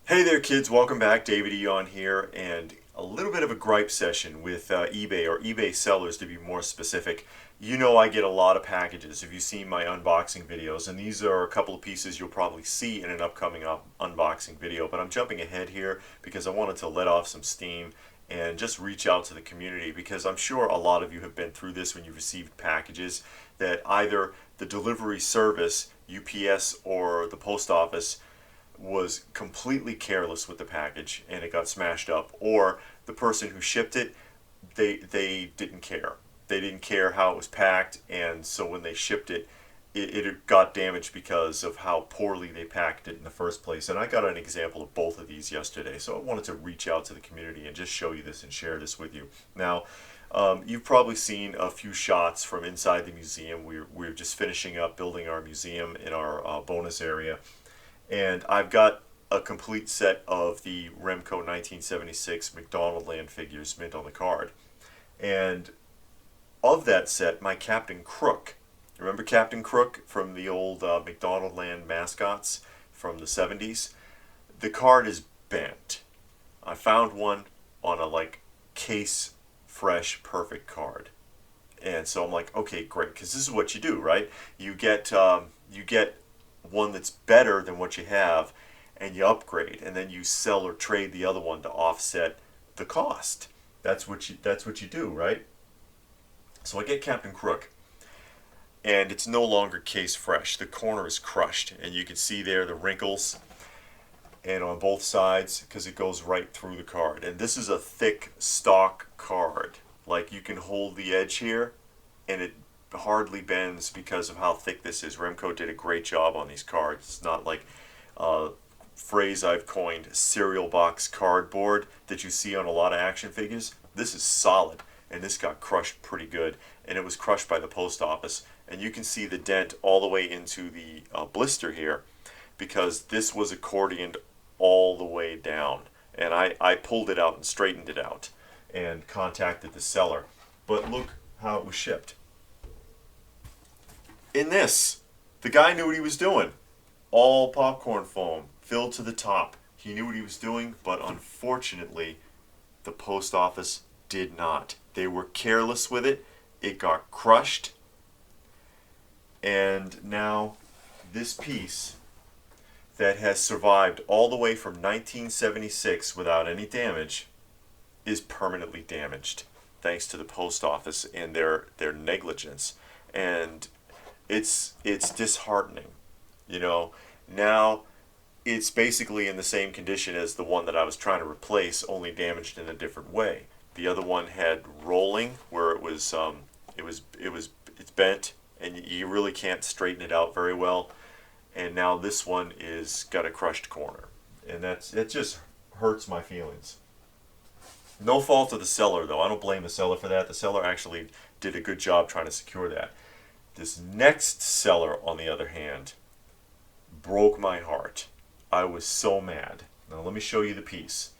Hey there kids, welcome back. David E. on here, and a little bit of a gripe session with eBay, or eBay sellers to be more specific. You know I get a lot of packages if you've seen my unboxing videos, and these are a couple of pieces you'll probably see in an upcoming unboxing video, but I'm jumping ahead here because I wanted to let off some steam and just reach out to the community, because I'm sure a lot of you have been through this when you received packages that either the delivery service, UPS or the post office, was completely careless with the package and it got smashed up, or the person who shipped it, they didn't care. They didn't care how it was packed, and so when they shipped it, it got damaged because of how poorly they packed it in the first place. And I got an example of both of these yesterday, so I wanted to reach out to the community and just show you this and share this with you. Now, you've probably seen a few shots from inside the museum. We're just finishing up building our museum in our bonus area, and I've got a complete set of the Remco 1976 McDonaldland figures mint on the card. And of that set, my Captain Crook. Remember Captain Crook from the old McDonaldland mascots from the 70s? The card is bent. I found one on a case fresh perfect card. And so I'm like, okay, great, because this is what you do, right? You get one that's better than what you have, and you upgrade, and then you sell or trade the other one to offset the cost. That's what you do, right? So I get Captain Crook, and it's no longer case fresh. The corner is crushed, and you can see there the wrinkles, and on both sides, because it goes right through the card. And this is a thick stock card. Like, you can hold the edge here, and it hardly bends because of how thick this is. Remco did a great job on these cards. It's not like a phrase I've coined, cereal box cardboard, that you see on a lot of action figures. This is solid, and this got crushed pretty good, and it was crushed by the post office. And you can see the dent all the way into the blister here, because this was accordioned all the way down. And I pulled it out and straightened it out and contacted the seller. But look how it was shipped. In this, the guy knew what he was doing. All popcorn foam, filled to the top. He knew what he was doing, but unfortunately, the post office did not. They were careless with it. It got crushed. And now this piece that has survived all the way from 1976 without any damage is permanently damaged, thanks to the post office and their negligence. And it's disheartening. Now it's basically in the same condition as the one that I was trying to replace, only damaged in a different way. The other one had rolling, where it's bent, and you really can't straighten it out very well. And now this one is got a crushed corner, and it just hurts my feelings. No fault of the seller, though. I don't blame the seller for that. The seller actually did a good job trying to secure that. This next seller, on the other hand, broke my heart. I was so mad. Now let me show you the piece.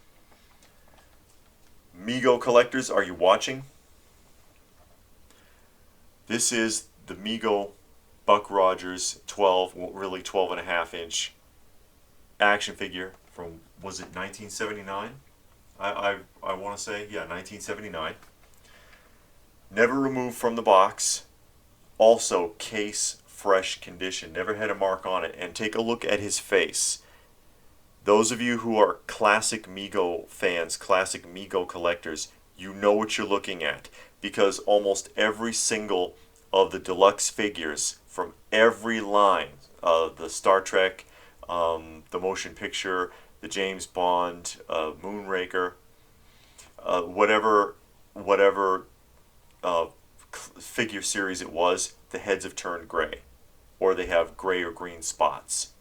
Mego collectors, are you watching? This is the Mego Buck Rogers 12, well, really 12 and a half inch action figure from, was it 1979? I want to say, yeah, 1979. Never removed from the box. Also case fresh condition, never had a mark on it. And take a look at his face. Those of you who are classic Mego fans, classic Mego collectors, you know what you're looking at, because almost every single of the deluxe figures from every line, the Star Trek, the motion picture, the James Bond, Moonraker, whatever figure series it was, the heads have turned gray, or they have gray or green spots,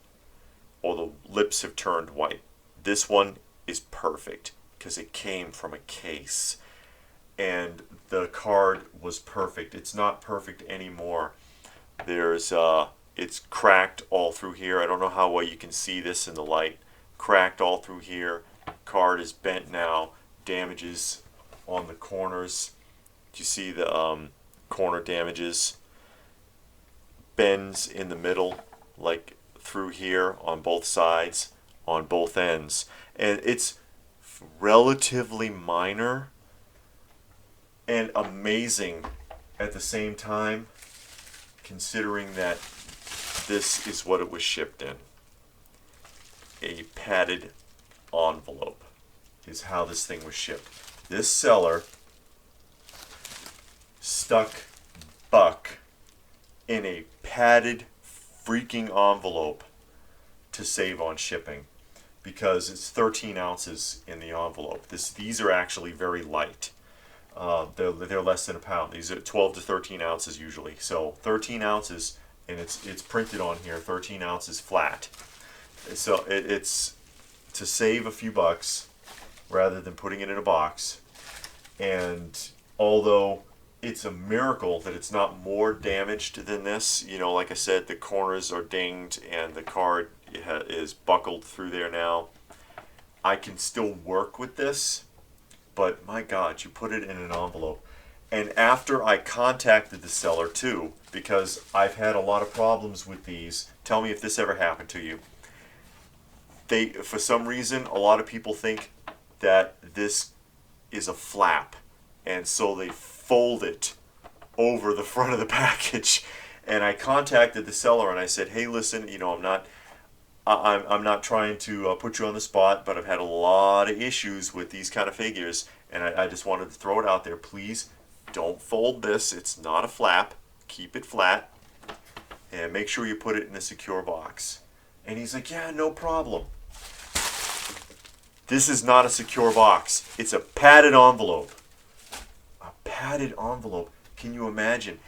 or the lips have turned white. This one is perfect because it came from a case, and the card was perfect. It's not perfect anymore. It's cracked all through here. I don't know how well you can see this in the light. Cracked all through here. Card is bent now. Damages on the corners. Do you see the corner damages? Bends in the middle, like through here on both sides. on both ends. And it's relatively minor and amazing at the same time, considering that this is what it was shipped in. A padded envelope is how this thing was shipped. This seller stuck Buck in a padded freaking envelope to save on shipping, because it's 13 ounces in the envelope. These are actually very light. They're less than a pound. These are 12 to 13 ounces usually. So 13 ounces, and it's printed on here, 13 ounces flat. So it's to save a few bucks rather than putting it in a box. And although it's a miracle that it's not more damaged than this, you know, like I said, the corners are dinged and the card is buckled through there now. I can still work with this, but my God, you put it in an envelope. And after I contacted the seller too, because I've had a lot of problems with these, tell me if this ever happened to you. For some reason, a lot of people think that this is a flap, and so they fold it over the front of the package. And I contacted the seller and I said, hey, listen, you know, I'm not trying to put you on the spot, but I've had a lot of issues with these kind of figures, and I just wanted to throw it out there. Please don't fold this. It's not a flap. Keep it flat, and make sure you put it in a secure box. And he's like, yeah, no problem. This is not a secure box. It's a padded envelope. A padded envelope. Can you imagine?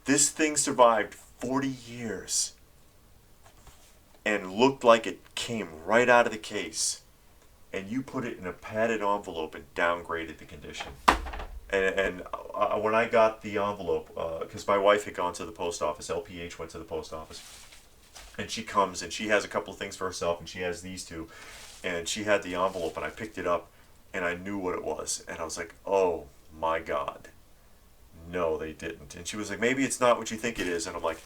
This thing survived 40 years and looked like it came right out of the case. And you put it in a padded envelope and downgraded the condition. And when I got the envelope, because my wife had gone to the post office, LPH went to the post office, and she comes and she has a couple of things for herself, and she has these two. And she had the envelope, and I picked it up, and I knew what it was. And I was like, oh, my God. No, they didn't. And she was like, maybe it's not what you think it is. And I'm like,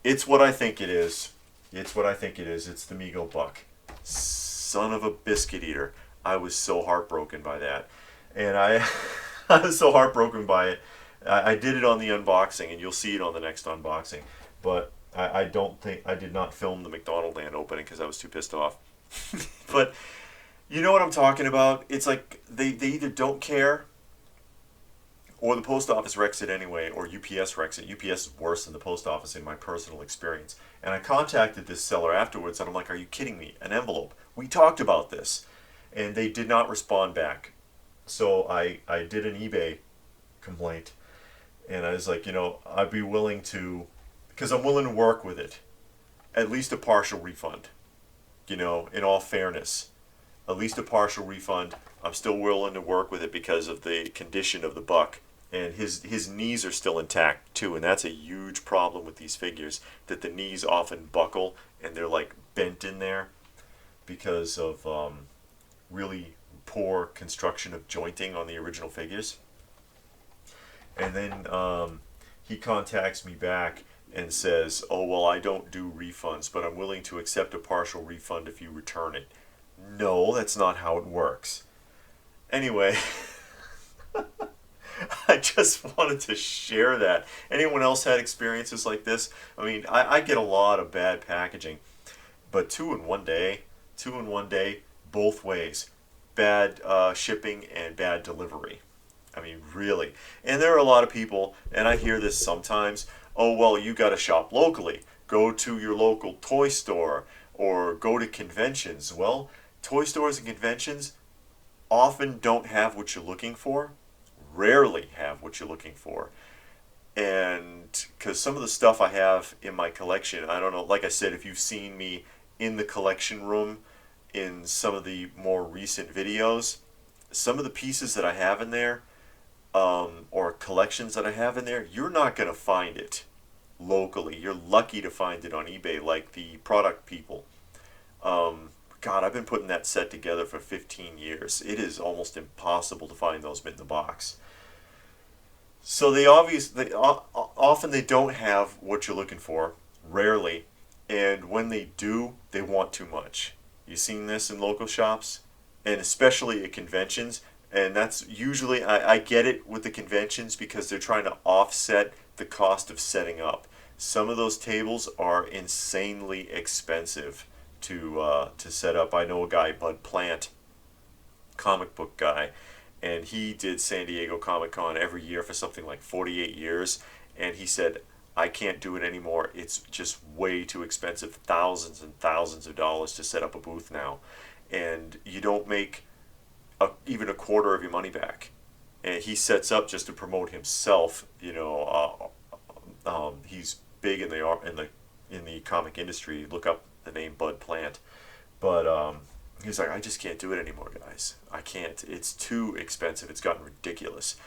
it's what I think it is. It's what I think it is. It's the Mego Buck. Son of a biscuit eater. I was so heartbroken by that. And I was so heartbroken by it. I did it on the unboxing, and you'll see it on the next unboxing. But I did not film the McDonald land opening because I was too pissed off. But you know what I'm talking about? It's like they either don't care, or the post office wrecks it anyway, or UPS wrecks it. UPS is worse than the post office in my personal experience. And I contacted this seller afterwards, and I'm like, are you kidding me? An envelope. We talked about this. And they did not respond back. So I did an eBay complaint, and I was like, you know, I'd be willing to, because I'm willing to work with it, at least a partial refund. You know, in all fairness, at least a partial refund. I'm still willing to work with it because of the condition of the buck, and his knees are still intact too, and that's a huge problem with these figures, that the knees often buckle and they're like bent in there because of really poor construction of jointing on the original figures. And then he contacts me back and says, oh, well, I don't do refunds, but I'm willing to accept a partial refund if you return it. No, that's not how it works. Anyway, I just wanted to share that. Anyone else had experiences like this? I mean, I get a lot of bad packaging, but two in one day, both ways. Bad shipping and bad delivery. I mean, really. And there are a lot of people, and I hear this sometimes, oh, well, you got to shop locally. Go to your local toy store or go to conventions. Well, toy stores and conventions often don't have what you're looking for, rarely have what you're looking for. And because some of the stuff I have in my collection, I don't know, like I said, if you've seen me in the collection room in some of the more recent videos, some of the pieces that I have in there, or collections that I have in there, you're not going to find it locally. You're lucky to find it on eBay, like the product people. God, I've been putting that set together for 15 years. It is almost impossible to find those in the box. So often they don't have what you're looking for, rarely, and when they do, they want too much. You seen this in local shops, and especially at conventions. And that's usually, I get it with the conventions because they're trying to offset the cost of setting up. Some of those tables are insanely expensive to set up. I know a guy, Bud Plant, comic book guy, and he did San Diego Comic Con every year for something like 48 years, and he said, I can't do it anymore. It's just way too expensive. Thousands and thousands of dollars to set up a booth now. And you don't make even a quarter of your money back. And he sets up just to promote himself. He's big in the comic industry. Look up the name Bud Plant. But he's like, I just can't do it anymore, guys. I can't. It's too expensive. It's gotten ridiculous.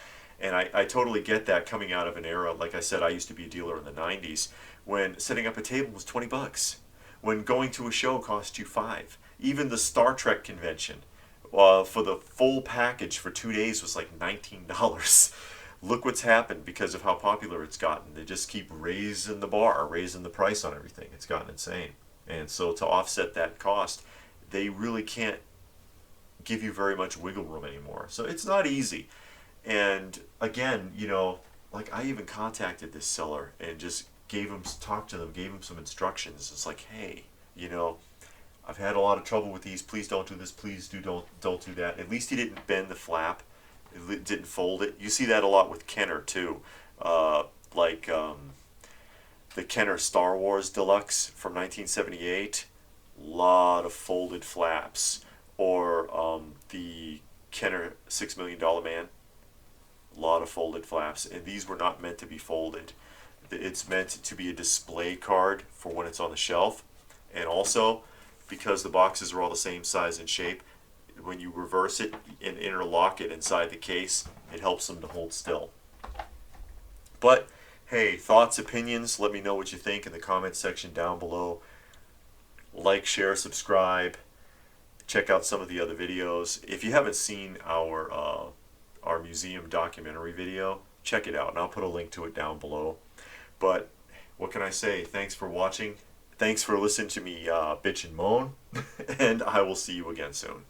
And I totally get that coming out of an era, like I said, I used to be a dealer in the 90s, when setting up a table was 20 bucks. When going to a show cost you 5. Even the Star Trek convention, for the full package for 2 days was like $19. Look what's happened because of how popular it's gotten. They just keep raising the bar, raising the price on everything. It's gotten insane. And so to offset that cost, they really can't give you very much wiggle room anymore. So it's not easy. And again, like I even contacted this seller and just talked to them, gave him some instructions. It's like, hey, I've had a lot of trouble with these. Please don't do this. Please don't do that. At least he didn't bend the flap. It didn't fold it. You see that a lot with Kenner too. The Kenner Star Wars Deluxe from 1978. Lot of folded flaps. Or the Kenner $6 Million Man. Lot of folded flaps. And these were not meant to be folded. It's meant to be a display card for when it's on the shelf. And also, because the boxes are all the same size and shape, when you reverse it and interlock it inside the case, it helps them to hold still. But hey, thoughts, opinions, let me know what you think in the comments section down below. Like, share, subscribe, check out some of the other videos. If you haven't seen our museum documentary video, check it out, and I'll put a link to it down below. But what can I say? Thanks for watching. Thanks for listening to me bitch and moan, and I will see you again soon.